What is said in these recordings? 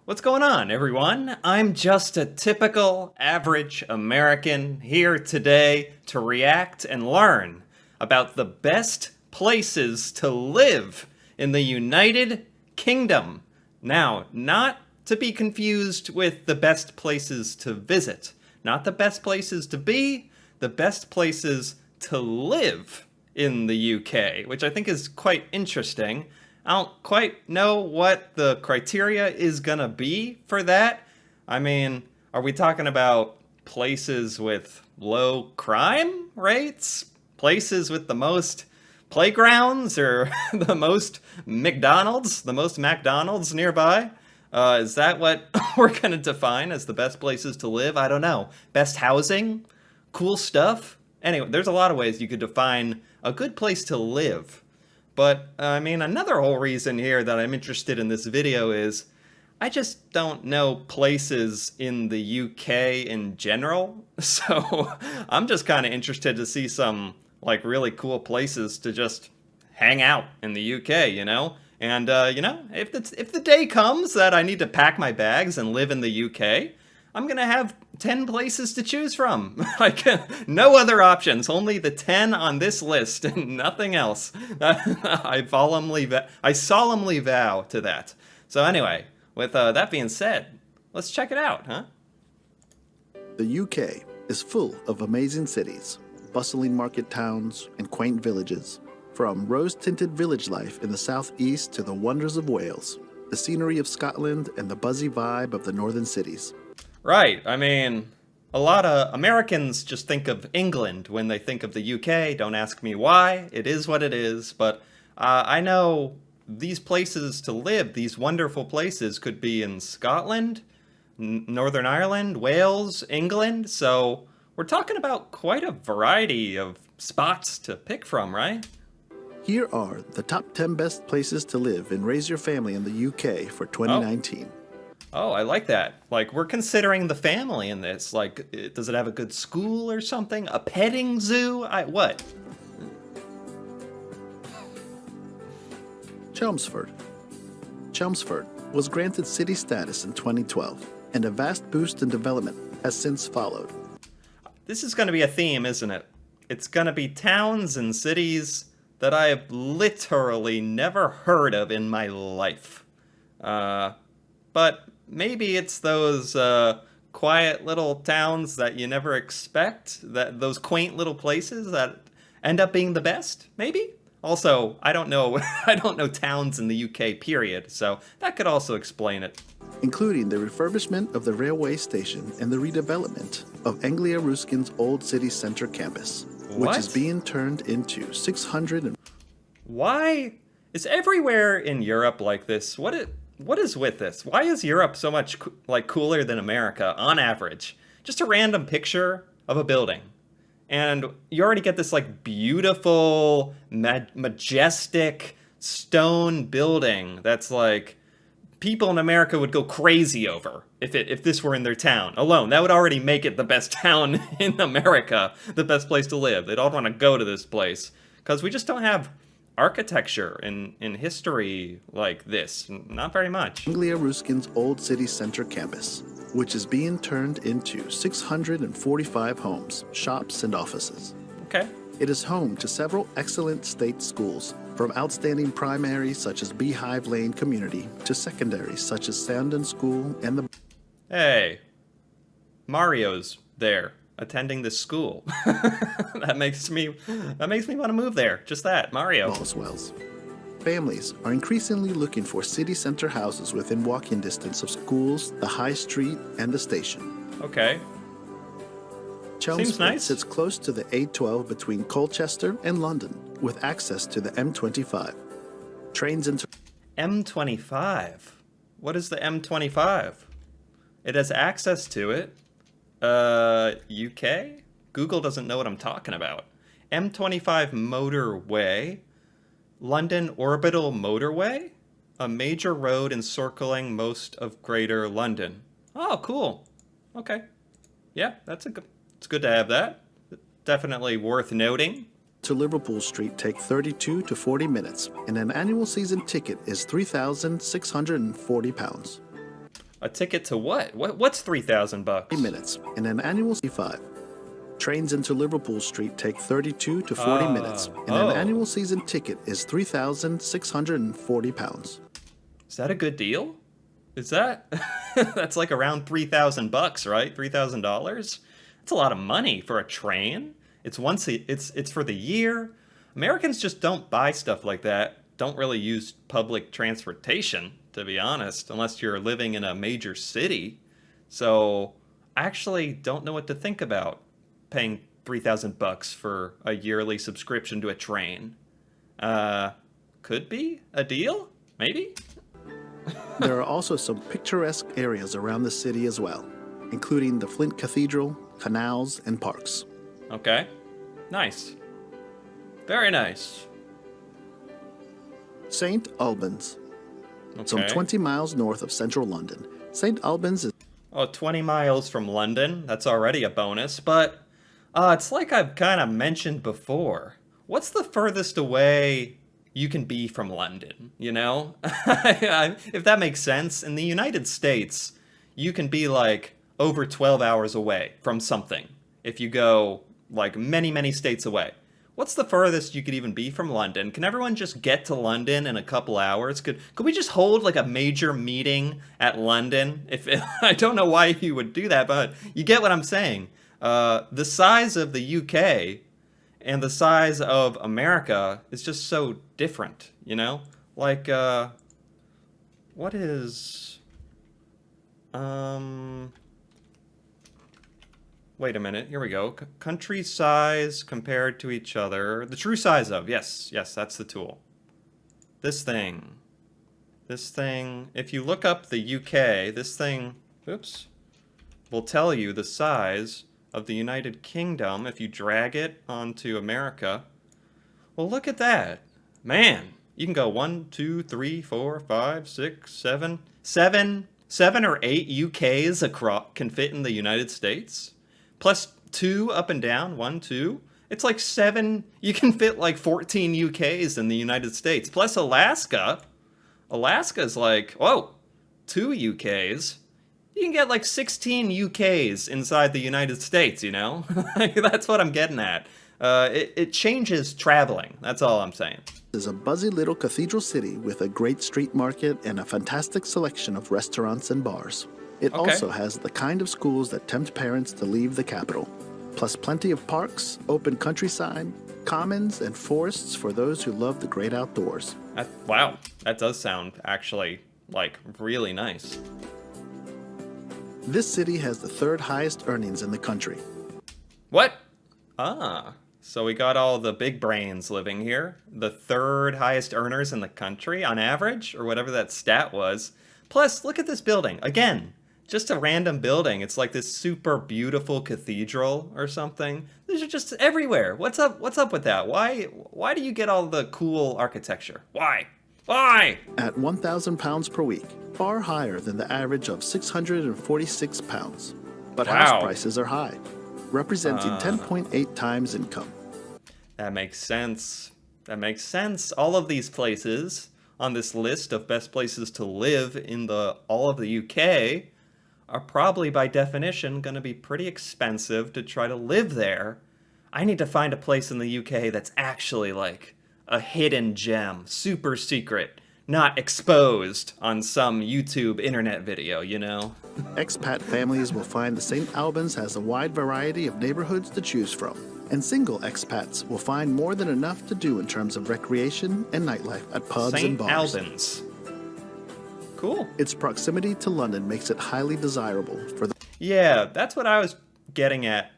What's going on, everyone? I'm just a typical average American here today to react and learn about the best places to live in the United Kingdom. Now, not to be confused with the best places to visit, not the best places to be, the best places to live in the UK, which I think is quite interesting. I don't quite know what the criteria is gonna be for that. I mean, are we talking about places with low crime rates? Places with the most playgrounds or the most McDonald's? The most McDonald's nearby? Is that what we're gonna define as the best places to live? I don't know. Best housing? Cool stuff? Anyway, there's a lot of ways you could define a good place to live. But, I mean, another whole reason here that I'm interested in this video is I just don't know places in the UK in general. So I'm just kind of interested to see some, like, really cool places to just hang out in the UK, you know? And, if the day comes that I need to pack my bags and live in the UK, I'm gonna have 10 places to choose from. Like, no other options, only the 10 on this list and nothing else. I solemnly vow to that. So anyway, with that being said, let's check it out, huh? The UK is full of amazing cities, bustling market towns, and quaint villages. From rose-tinted village life in the southeast to the wonders of Wales, the scenery of Scotland, and the buzzy vibe of the northern cities. Right, I mean, a lot of Americans just think of England when they think of the UK. Don't ask me why, it is what it is, but I know these places to live, these wonderful places, could be in Scotland, Northern Ireland, Wales, England, so we're talking about quite a variety of spots to pick from, right? Here are the top 10 best places to live and raise your family in the UK for 2019. Oh, I like that. Like, we're considering the family in this. Like, does it have a good school or something? A petting zoo? What? Chelmsford. Chelmsford was granted city status in 2012, and a vast boost in development has since followed. This is going to be a theme, isn't it? It's going to be towns and cities that I have literally never heard of in my life. But maybe it's those quiet little towns that you never expect, that those quaint little places that end up being the best, maybe? Also, I don't know I don't know towns in the UK, period, so that could also explain it. Including the refurbishment of the railway station and the redevelopment of Anglia Ruskin's Old City Centre campus, which is being turned into 600. Why is everywhere in Europe like this? What is with this? Why is Europe so much cooler than America on average? Just a random picture of a building, and you already get this like beautiful, majestic stone building that's like people in America would go crazy over if this were in their town alone. That would already make it the best town in America, the best place to live. They'd all want to go to this place because we just don't have architecture in history like this. Not very much. Anglia Ruskin's Old City Centre campus, which is being turned into 645 homes, shops, and offices. Okay. It is home to several excellent state schools, from outstanding primaries such as Beehive Lane Community to secondaries such as Sandon School and the... Hey, Mario's there attending this school. that makes me want to move there. Just that, Mario. Boswells. Families are increasingly looking for city center houses within walking distance of schools, the high street, and the station. Okay. Chelmsford nice. sits close to the A12 between Colchester and London, with access to the M25. Trains into M25. What is the M25? It has access to it. UK? Google doesn't know what I'm talking about. M25 motorway. London Orbital Motorway? A major road encircling most of Greater London. Oh, cool. Okay. Yeah, it's good to have that. Definitely worth noting. to Liverpool Street take 32 to 40 minutes, and an annual season ticket is £3,640. A ticket to what? What's 3,000 bucks? minutes in an annual C5. Trains into Liverpool Street take 32 to 40 minutes, and oh. an annual season ticket is £3,640. Is that a good deal? Is that that's like around 3,000 bucks, right? $3,000? That's a lot of money for a train. It's for the year. Americans just don't buy stuff like that. Don't really use public transportation, to be honest, unless you're living in a major city. So I actually don't know what to think about paying 3,000 bucks for a yearly subscription to a train. Could be a deal? Maybe? There are also some picturesque areas around the city as well, including the Flint Cathedral, canals, and parks. Okay. Nice. Very nice. St. Albans. Okay. Some 20 miles north of central London. St. Albans is 20 miles from London. That's already a bonus, but it's like I've kind of mentioned before. What's the furthest away you can be from London, you know? If that makes sense. In the United States, you can be like over 12 hours away from something if you go like many, many states away. What's the furthest you could even be from London? Can everyone just get to London in a couple hours? Could we just hold like a major meeting at London? I don't know why you would do that, but you get what I'm saying. The size of the UK and the size of America is just so different, you know? Like, what is... Wait a minute, here we go. Country size compared to each other. The true size of, yes, that's the tool. This thing, if you look up the UK, this thing, will tell you the size of the United Kingdom if you drag it onto America. Well, look at that. Man, you can go 1, 2, 3, 4, 5, 6, 7. Seven or 8 UKs can fit in the United States. Plus 2 up and down, 1, 2. It's like 7. You can fit like 14 UKs in the United States. Plus Alaska. Alaska's like, 2 UKs. You can get like 16 UKs inside the United States, you know? That's what I'm getting at. It changes traveling. That's all I'm saying. is a buzzy little cathedral city with a great street market and a fantastic selection of restaurants and bars. It also has the kind of schools that tempt parents to leave the capital, plus plenty of parks, open countryside, commons, and forests for those who love the great outdoors. Wow, that does sound actually like really nice. This city has the third highest earnings in the country. What? So we got all the big brains living here. The third highest earners in the country on average, or whatever that stat was. Plus, look at this building. Again, just a random building. It's like this super beautiful cathedral or something. These are just everywhere. What's up with that? Why do you get all the cool architecture? Why? At £1,000 per week, far higher than the average of £646. But house prices are high, representing 10.8 times income. That makes sense. All of these places on this list of best places to live in all of the UK are probably by definition going to be pretty expensive to try to live there. I need to find a place in the UK that's actually like a hidden gem, super secret, not exposed on some YouTube internet video, you know? Expat families will find the St. Albans has a wide variety of neighborhoods to choose from, and single expats will find more than enough to do in terms of recreation and nightlife at pubs and bars. St. Albans. Cool. Its proximity to London makes it highly desirable for the... Yeah, that's what I was getting at.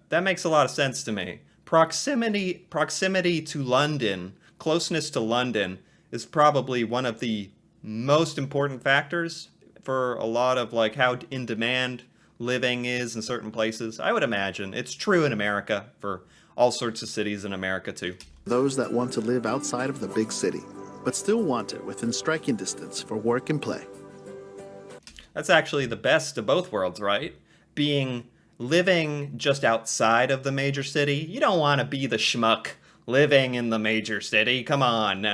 That makes a lot of sense to me. Proximity to London, closeness to London, is probably one of the most important factors for a lot of like how in demand living is in certain places. I would imagine it's true in America for all sorts of cities in America too. Those that want to live outside of the big city, but still want it within striking distance for work and play. That's actually the best of both worlds, right? Living just outside of the major city. You don't want to be the schmuck living in the major city. Come on.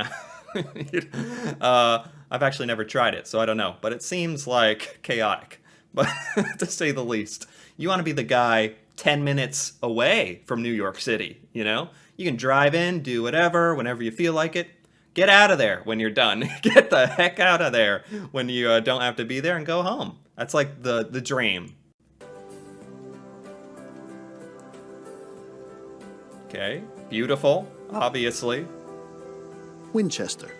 I've actually never tried it, so I don't know. But it seems like chaotic, but to say the least. You want to be the guy 10 minutes away from New York City, you know? You can drive in, do whatever, whenever you feel like it. Get out of there when you're done. Get the heck out of there when you don't have to be there and go home. That's like the dream. Okay, beautiful, obviously. Winchester.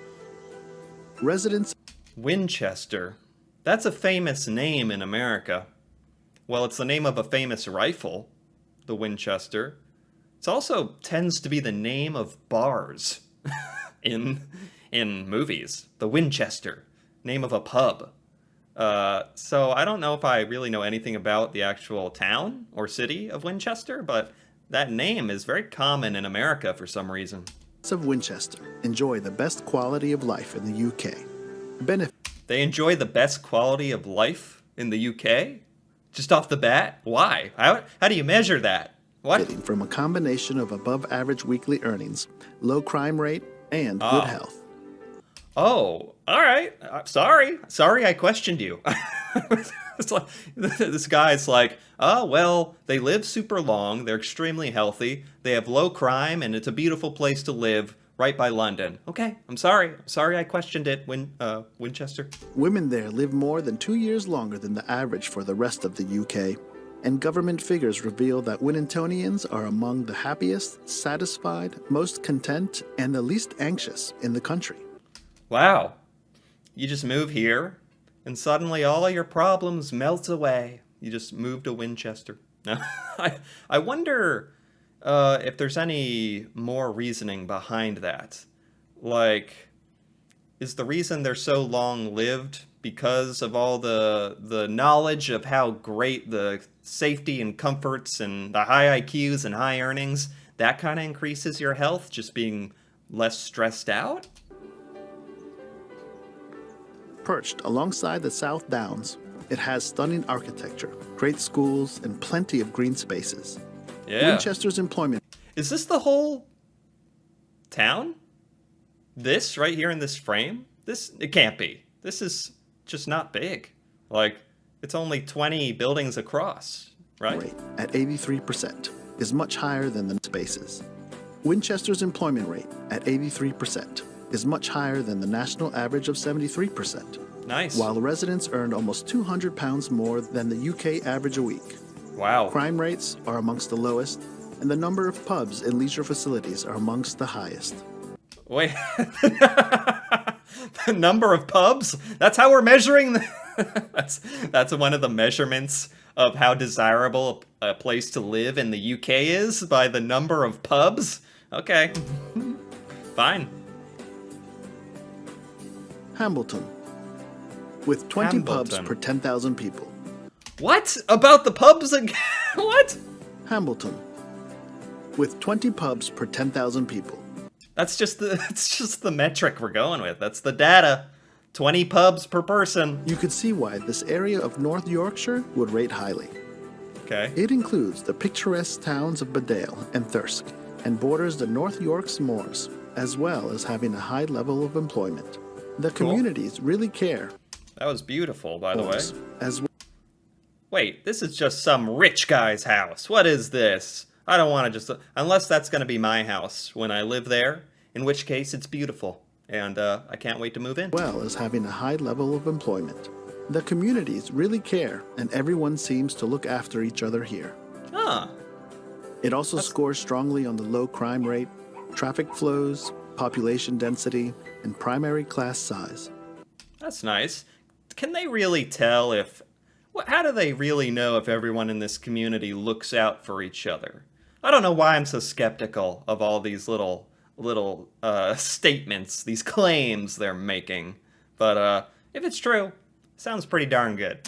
Residents. Winchester. That's a famous name in America. Well, it's the name of a famous rifle, the Winchester. It also tends to be the name of bars in movies. The Winchester, name of a pub. So I don't know if I really know anything about the actual town or city of Winchester, but that name is very common in America for some reason. Of Winchester enjoy the best quality of life in the UK. They enjoy the best quality of life in the UK? Just off the bat? Why? How do you measure that? What? Benefiting from a combination of above average weekly earnings, low crime rate, and good health. Oh, all right. Sorry I questioned you. It's like, this guy's like, oh, well, they live super long, they're extremely healthy, they have low crime, and it's a beautiful place to live right by London. Okay, I'm sorry I questioned it, Winchester. Women there live more than 2 years longer than the average for the rest of the UK, and government figures reveal that Winningtonians are among the happiest, satisfied, most content, and the least anxious in the country. Wow. You just move here, and suddenly all of your problems melt away. You just move to Winchester. I wonder if there's any more reasoning behind that. Like, is the reason they're so long-lived because of all the knowledge of how great the safety and comforts and the high IQs and high earnings, that kind of increases your health, just being less stressed out? Perched alongside the South Downs, it has stunning architecture, great schools, and plenty of green spaces. Yeah. Winchester's employment. Is this the whole town? This right here in this frame? It can't be. This is just not big. Like, it's only 20 buildings across, right? Rate at 83% is much higher than the spaces. Winchester's employment rate at 83% is much higher than the national average of 73%. Nice. While residents earned almost £200 more than the UK average a week. Wow. Crime rates are amongst the lowest, and the number of pubs and leisure facilities are amongst the highest. Wait. The number of pubs? That's how we're measuring that's one of the measurements of how desirable a place to live in the UK is, by the number of pubs? Okay. Fine. Hambleton, with 20 pubs Hambleton. per 10,000 people. What? About the pubs again? What? Hambleton, with 20 pubs per 10,000 people. It's just the metric we're going with. That's the data. 20 pubs per person. You could see why this area of North Yorkshire would rate highly. Okay. It includes the picturesque towns of Bedale and Thirsk, and borders the North York's moors, as well as having a high level of employment. The Cool. communities really care. That was beautiful, by the way. As well. Wait, this is just some rich guy's house. What is this? I don't want to just... Unless that's going to be my house when I live there, in which case it's beautiful. And I can't wait to move in. Well as having a high level of employment. The communities really care, and everyone seems to look after each other here. Huh. It also scores strongly on the low crime rate, traffic flows, population density, and primary class size. That's nice. Can they really tell if... How do they really know if everyone in this community looks out for each other? I don't know why I'm so skeptical of all these little statements, these claims they're making. But if it's true, sounds pretty darn good.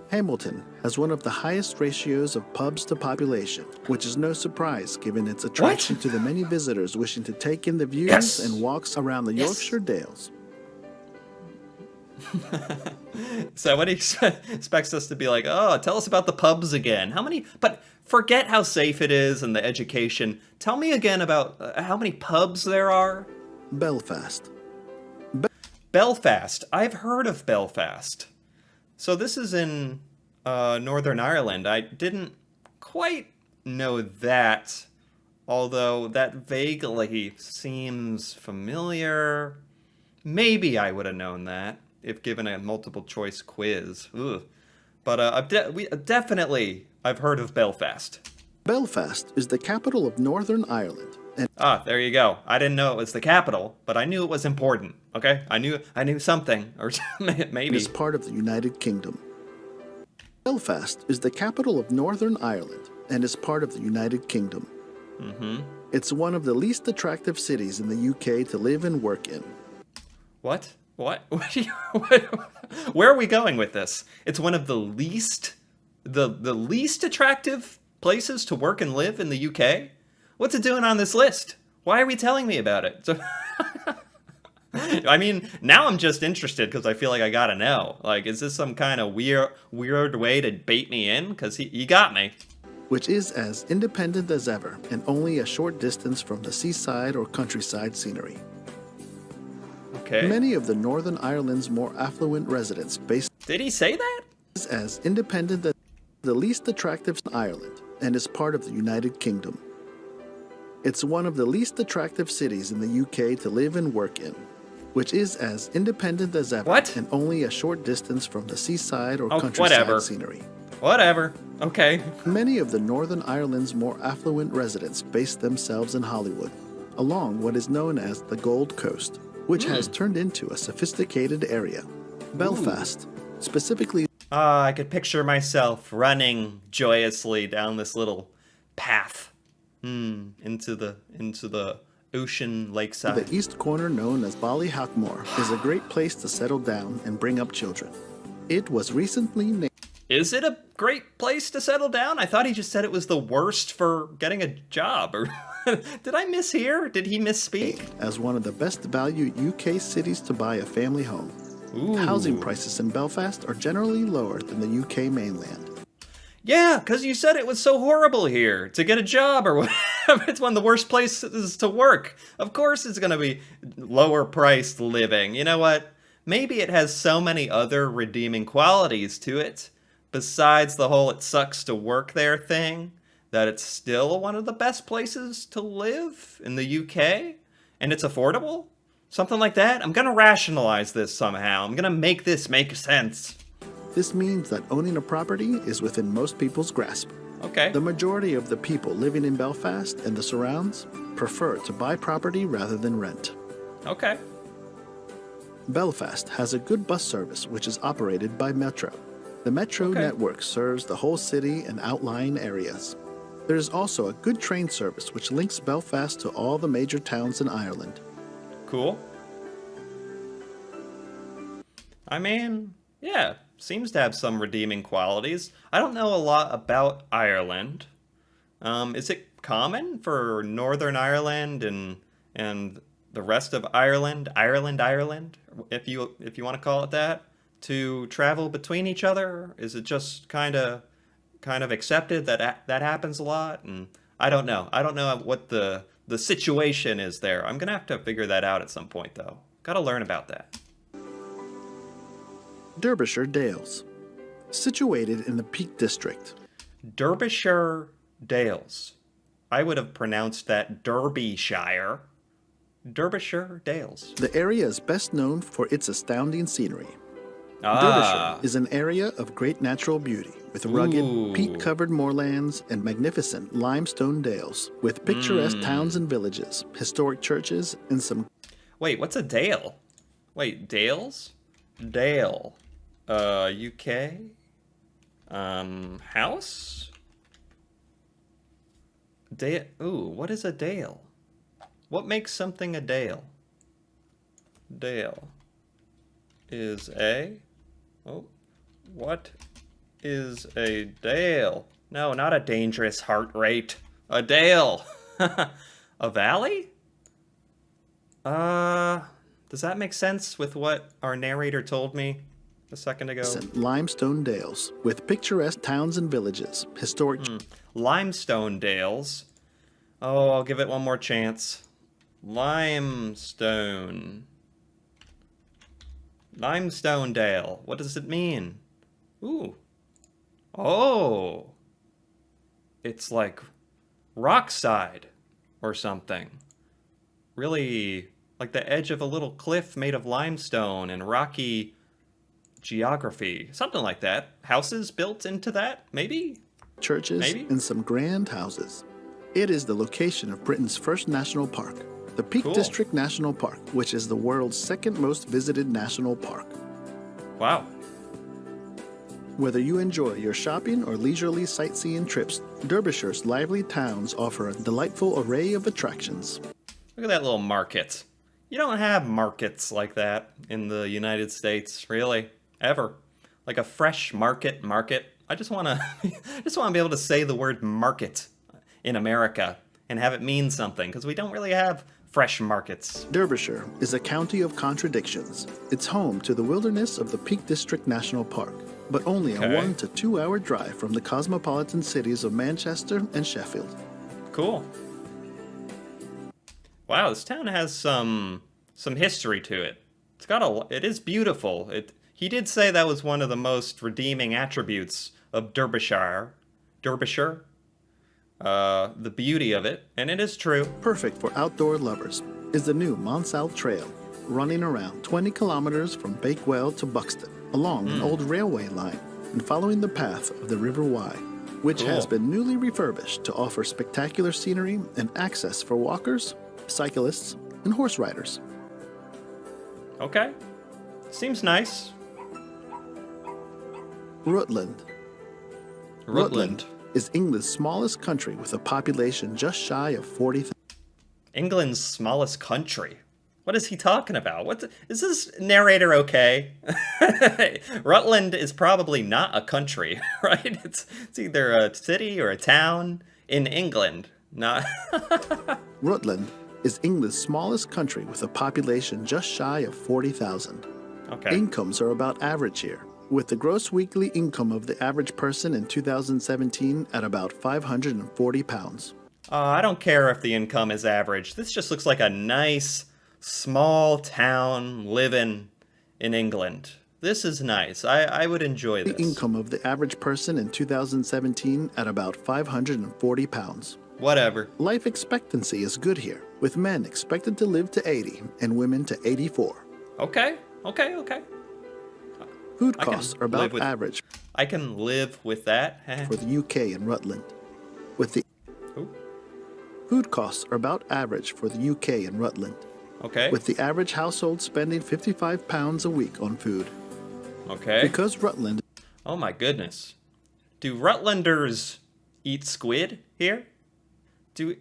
Hamilton has one of the highest ratios of pubs to population, which is no surprise given its attraction to the many visitors wishing to take in the views and walks around the Yorkshire Dales. So what he expects us to be like, oh, tell us about the pubs again. But forget how safe it is and the education. Tell me again about how many pubs there are. Belfast. Belfast. I've heard of Belfast. So this is in Northern Ireland. I didn't quite know that, although that vaguely seems familiar. Maybe I would have known that if given a multiple choice quiz. Ugh. But definitely I've heard of Belfast. Belfast is the capital of Northern Ireland and Ah, there you go. I didn't know it was the capital, but I knew it was important. Okay, I knew something, or maybe. is part of the United Kingdom. Belfast is the capital of Northern Ireland and is part of the United Kingdom. It's one of the least attractive cities in the UK to live and work in. What? What? Where are we going with this? It's one of the least attractive places to work and live in the UK? What's it doing on this list? Why are we telling me about it? I mean, now I'm just interested because I feel like I gotta know. Like, is this some kind of weird way to bait me in? Because you got me. Which is as independent as ever and only a short distance from the seaside or countryside scenery. Okay. Many of the Northern Ireland's more affluent residents based Did he say that? as independent as the least attractive Ireland and is part of the United Kingdom. It's one of the least attractive cities in the UK to live and work in, which is as independent as ever What? and only a short distance from the seaside or Oh, countryside whatever. scenery. Whatever. Okay. Many of the Northern Ireland's more affluent residents base themselves in Hollywood, along what is known as the Gold Coast, which has turned into a sophisticated area. Belfast, specifically Ah, I could picture myself running joyously down this little path into the ocean lakeside. the east corner known as Ballyhackmore, is a great place to settle down and bring up children. It was recently named Is it a great place to settle down? I thought he just said it was the worst for getting a job. Or did I mishear? Did he misspeak? as one of the best value UK cities to buy a family home. Ooh. Housing prices in Belfast are generally lower than the UK mainland. Yeah, because you said it was so horrible here to get a job or whatever. It's one of the worst places to work. Of course it's going to be lower priced living. You know what? Maybe it has so many other redeeming qualities to it, besides the whole it sucks to work there thing, that it's still one of the best places to live in the UK, and it's affordable? Something like that? I'm going to rationalize this somehow. I'm going to make this make sense. This means that owning a property is within most people's grasp. Okay. The majority of the people living in Belfast and the surrounds prefer to buy property rather than rent. Okay. Belfast has a good bus service which is operated by Metro. The Metro Okay. network serves the whole city and outlying areas. There is also a good train service which links Belfast to all the major towns in Ireland. Cool. I mean, yeah, seems to have some redeeming qualities. I don't know a lot about Ireland. Is it common for Northern Ireland and the rest of Ireland, if you want to call it that, to travel between each other? Is it just kind of accepted that that happens a lot? And I don't know. I don't know what the situation is there. I'm gonna have to figure that out at some point, though. Gotta learn about that. Derbyshire Dales. Situated in the Peak District, Derbyshire Dales. I would have pronounced that Derbyshire. Derbyshire Dales. the area is best known for its astounding scenery. Ah, Derbyshire is an area of great natural beauty, with rugged, Ooh. peat-covered moorlands and magnificent limestone dales, with picturesque towns and villages, historic churches, and some wait, what's a dale? Wait, Dales? Dale. UK? House? Dale. Ooh, what is a dale? What makes something a dale? Dale is a... Oh, what is a dale? No, not a dangerous heart rate. A dale. A valley? Does that make sense with what our narrator told me a second ago? limestone dales, with picturesque towns and villages, historic Limestone Dales. Oh, I'll give it one more chance. Limestone Limestone Dale. What does it mean? Ooh. Oh. It's like rockside or something. Really like the edge of a little cliff made of limestone and rocky geography. Something like that. Houses built into that? Maybe? Churches, Maybe? and some grand houses. It is the location of Britain's first national park, the Peak Cool. District National Park, which is the world's second most visited national park. Wow. Whether you enjoy your shopping or leisurely sightseeing trips, Derbyshire's lively towns offer a delightful array of attractions. Look at that little market. You don't have markets like that in the United States, really, ever. Like a fresh market. I just want to just want to be able to say the word market in America and have it mean something because we don't really have fresh markets. Derbyshire is a county of contradictions. It's home to the wilderness of the Peak District National Park, but only a Okay. 1 to 2 hour drive from the cosmopolitan cities of Manchester and Sheffield. Cool. Wow, this town has some history to it. It is beautiful. He did say that was one of the most redeeming attributes of Derbyshire. Derbyshire. The beauty of it, and it is true. Perfect for outdoor lovers is the new Monsalt Trail, running around 20 kilometers from Bakewell to Buxton, along an old railway line and following the path of the River Wye, which has Cool. been newly refurbished to offer spectacular scenery and access for walkers, cyclists, and horse riders. Okay. Seems nice. Rutland. Rutland. is England's smallest country with a population just shy of 40,000. England's smallest country. What is he talking about? Is this narrator okay? Rutland is probably not a country, right? It's either a city or a town in England. Not Rutland is England's smallest country with a population just shy of 40,000. okay. Incomes are about average here, with the gross weekly income of the average person in 2017 at about £540. I don't care if the income is average. This just looks like a nice, small town living in England. This is nice. I would enjoy The this. income of the average person in 2017 at about £540. Whatever. Life expectancy is good here, with men expected to live to 80 and women to 84. Okay. Food I can costs are live about with- average I can live with that. for the UK and Rutland. With the Ooh, food costs are about average for the UK and Rutland, okay. with the average household spending £55 a week on food. Okay. Because Rutland Oh my goodness. Do Rutlanders eat squid here? Do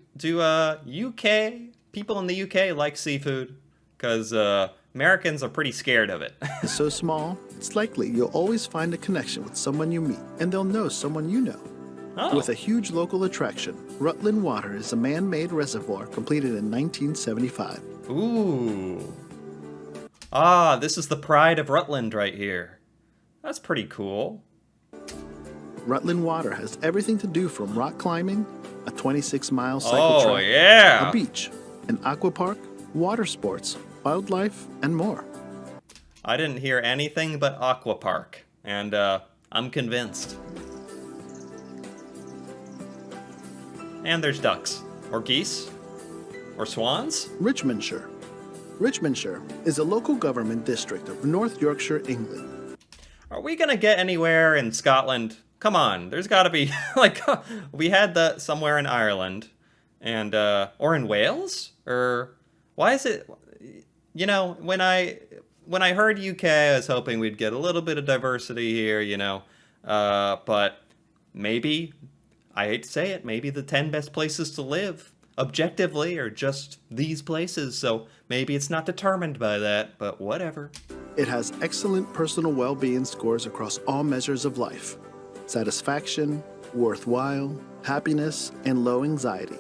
UK people in the UK like seafood? Because Americans are pretty scared of it. is so small, it's likely you'll always find a connection with someone you meet, and they'll know someone you know. Oh, With a huge local attraction, Rutland Water is a man-made reservoir completed in 1975. ooh. Ah, this is the pride of Rutland right here. That's pretty cool. Rutland Water has everything to do from rock climbing, a 26-mile cycle Oh track, yeah. a beach, an aqua park, water sports, wildlife, and more. I didn't hear anything but Aqua Park, and I'm convinced. And there's ducks, or geese, or swans. Richmondshire. Richmondshire is a local government district of North Yorkshire, England. Are we gonna get anywhere in Scotland? Come on, there's gotta be, like, we had that somewhere in Ireland, and, or in Wales? Or, why is it, you know, when I heard UK, I was hoping we'd get a little bit of diversity here, you know, but maybe, I hate to say it, maybe the 10 best places to live, objectively, are just these places, so maybe it's not determined by that, but whatever. It has excellent personal well-being scores across all measures of life: satisfaction, worthwhile, happiness, and low anxiety.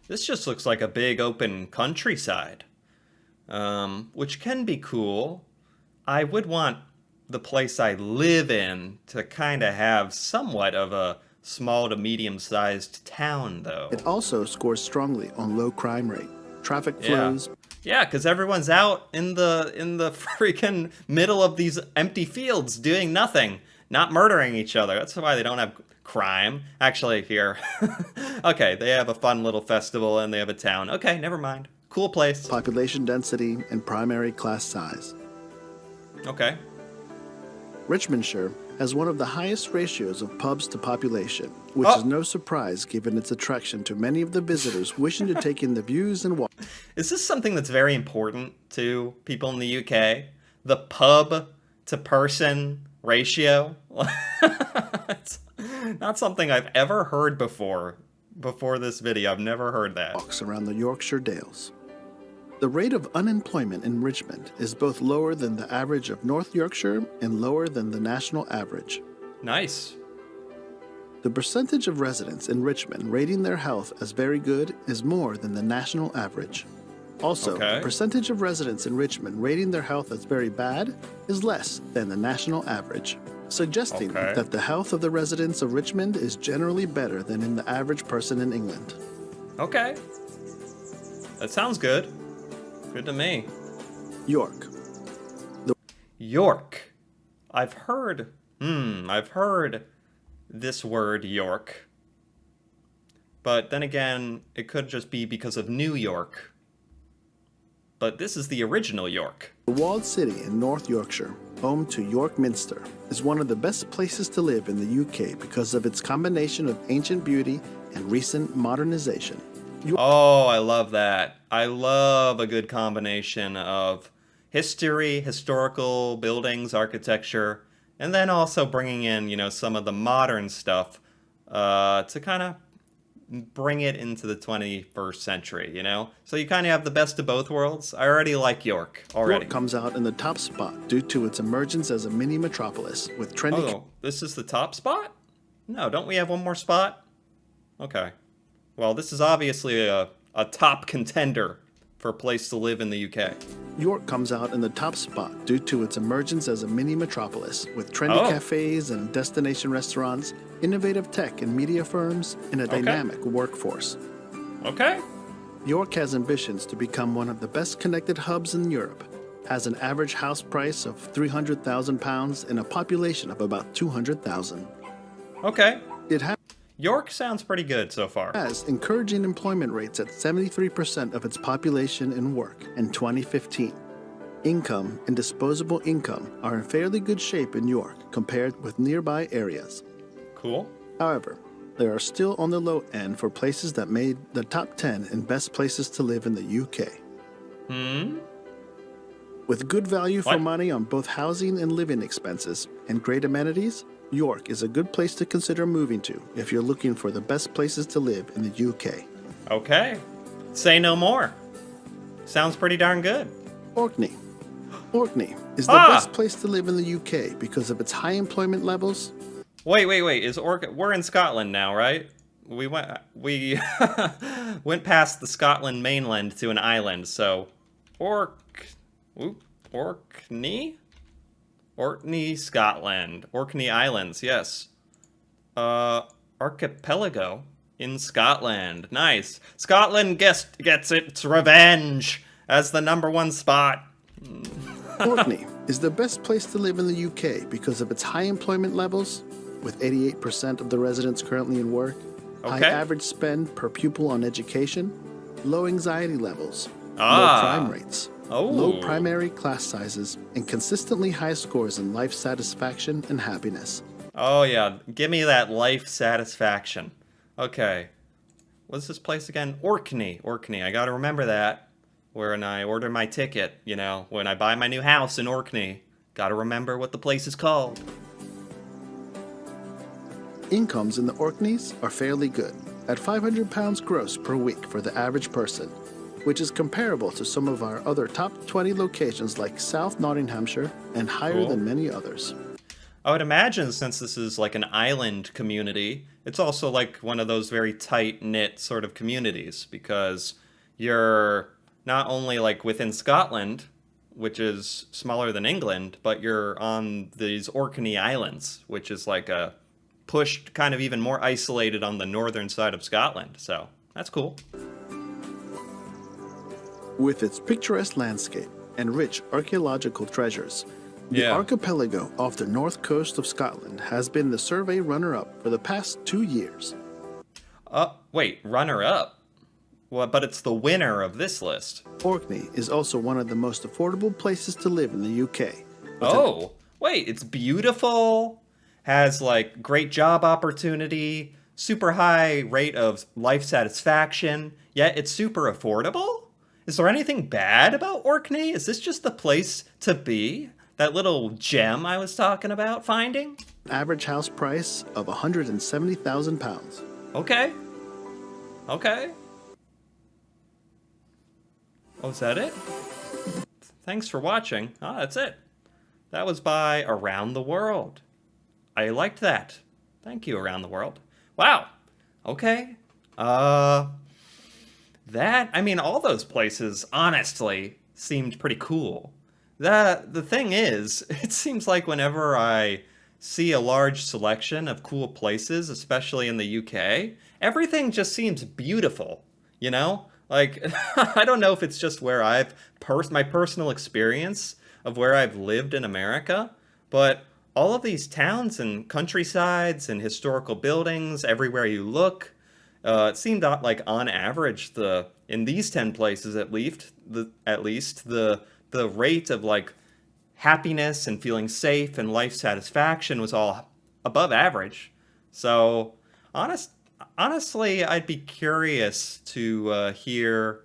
This just looks like a big open countryside, which can be cool. I would want the place I live in to kind of have somewhat of a small to medium-sized town, though. It also scores strongly on low crime rate, traffic Yeah. flows, Yeah, because everyone's out in the freaking middle of these empty fields doing nothing, not murdering each other. That's why they don't have crime. Actually, here. Okay, they have a fun little festival and they have a town. Okay, never mind. Cool place. population density, and primary class size. Okay. Richmondshire has one of the highest ratios of pubs to population, which Oh. is no surprise given its attraction to many of the visitors wishing to take in the views and walk. Is this something that's very important to people in the UK? The pub to person ratio? It's not something I've ever heard before this video. I've never heard that. Walks around the Yorkshire Dales. The rate of unemployment in Richmond is both lower than the average of North Yorkshire and lower than the national average. Nice. The percentage of residents in Richmond rating their health as very good is more than the national average. Also, Okay. the percentage of residents in Richmond rating their health as very bad is less than the national average, suggesting Okay. that the health of the residents of Richmond is generally better than in the average person in England. Okay. That sounds good. Good to me. York. York. I've heard this word York. But then again, it could just be because of New York. But this is the original York. The walled city in North Yorkshire, home to York Minster, is one of the best places to live in the UK because of its combination of ancient beauty and recent modernization. Oh, I love that. I love a good combination of history, historical buildings, architecture, and then also bringing in, some of the modern stuff to kind of bring it into the 21st century. So you kind of have the best of both worlds. I already like York already. York comes out in the top spot due to its emergence as a mini metropolis with trendy. Oh, this is the top spot? No, don't we have one more spot? Okay. Well, this is obviously a top contender for a place to live in the UK. York comes out in the top spot due to its emergence as a mini metropolis with trendy Oh. cafes and destination restaurants, innovative tech and media firms, and a Okay. dynamic workforce. Okay. York has ambitions to become one of the best connected hubs in Europe, has an average house price of £300,000 and a population of about 200,000. Okay. It York sounds pretty good so far. has encouraging employment rates at 73% of its population in work in 2015. Income and disposable income are in fairly good shape in York compared with nearby areas. Cool. However, they are still on the low end for places that made the top 10 in best places to live in the UK. With good value for What? money on both housing and living expenses and great amenities, York is a good place to consider moving to if you're looking for the best places to live in the UK. Okay. Say no more. Sounds pretty darn good. Orkney. Orkney is the Ah! best place to live in the UK because of its high employment levels. Wait. We're in Scotland now, right? We went past the Scotland mainland to an island, so Orkney? Orkney, Scotland. Orkney Islands, yes. Archipelago in Scotland. Nice. Scotland gets its revenge as the #1 spot. Orkney is the best place to live in the UK because of its high employment levels, with 88% of the residents currently in work, high Okay. average spend per pupil on education, low anxiety levels, low Ah. crime rates, Oh. low primary class sizes, and consistently high scores in life satisfaction and happiness. Oh, yeah. Give me that life satisfaction. Okay. What's this place again? Orkney. Orkney. I gotta remember that when I order my ticket, when I buy my new house in Orkney. Gotta remember what the place is called. Incomes in the Orkneys are fairly good, at £500 gross per week for the average person, which is comparable to some of our other top 20 locations like South Nottinghamshire and higher Cool. than many others. I would imagine since this is like an island community, it's also like one of those very tight-knit sort of communities because you're not only like within Scotland, which is smaller than England, but you're on these Orkney Islands, which is like a pushed kind of even more isolated on the northern side of Scotland. So that's cool. With its picturesque landscape and rich archaeological treasures, the Yeah. archipelago off the north coast of Scotland has been the survey runner-up for the past 2 years. Wait, runner up? Well, but it's the winner of this list. Orkney is also one of the most affordable places to live in the UK. Oh, wait, it's beautiful, has like great job opportunity, super high rate of life satisfaction, yet it's super affordable? Is there anything bad about Orkney? Is this just the place to be? That little gem I was talking about finding? Average house price of £170,000. Okay. Okay. Oh, is that it? Thanks for watching. Ah, that's it. That was by Around the World. I liked that. Thank you, Around the World. Wow. Okay. I mean, all those places, honestly, seemed pretty cool. The thing is, it seems like whenever I see a large selection of cool places, especially in the UK, everything just seems beautiful, you know? Like, I don't know if it's just where my personal experience of where I've lived in America, but all of these towns and countrysides and historical buildings, everywhere you look, it seemed like on average, in these 10 places at least, the rate of like happiness and feeling safe and life satisfaction was all above average. So honestly, I'd be curious to hear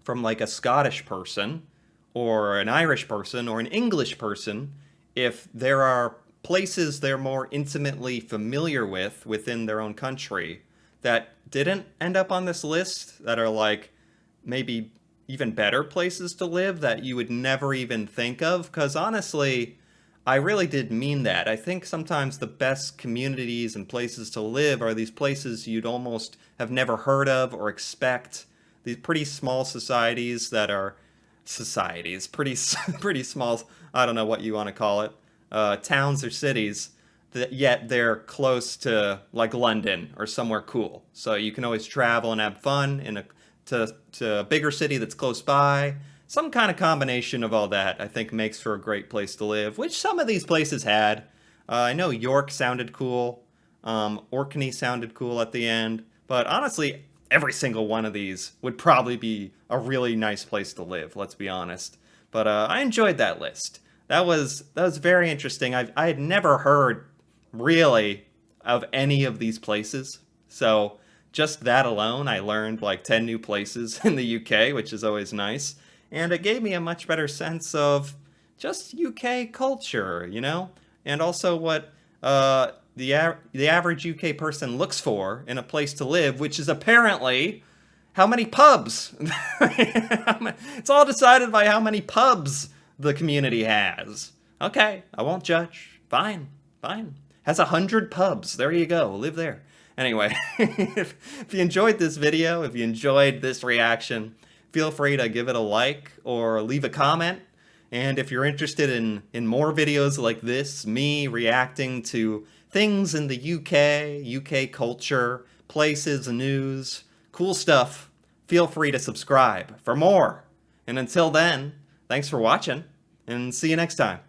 from like a Scottish person or an Irish person or an English person if there are places they're more intimately familiar with within their own country that didn't end up on this list, that are like maybe even better places to live that you would never even think of. Because honestly, I really did mean that. I think sometimes the best communities and places to live are these places you'd almost have never heard of or expect. These pretty small societies that are pretty small, I don't know what you want to call it, towns or cities, that yet they're close to like London or somewhere cool. So you can always travel and have fun to a bigger city that's close by. Some kind of combination of all that, I think, makes for a great place to live, which some of these places had. I know York sounded cool. Orkney sounded cool at the end. But honestly, every single one of these would probably be a really nice place to live, let's be honest. But I enjoyed that list. That was very interesting. I had never heard, really, of any of these places. So just that alone, I learned like 10 new places in the UK, which is always nice. And it gave me a much better sense of just UK culture, you know? And also what the average UK person looks for in a place to live, which is apparently how many pubs. It's all decided by how many pubs the community has. Okay, I won't judge. Fine. Has 100 pubs. There you go. Live there. Anyway, if you enjoyed this video, if you enjoyed this reaction, feel free to give it a like or leave a comment. And if you're interested in more videos like this, me reacting to things in the UK culture, places, news, cool stuff, feel free to subscribe for more. And until then, thanks for watching, and see you next time.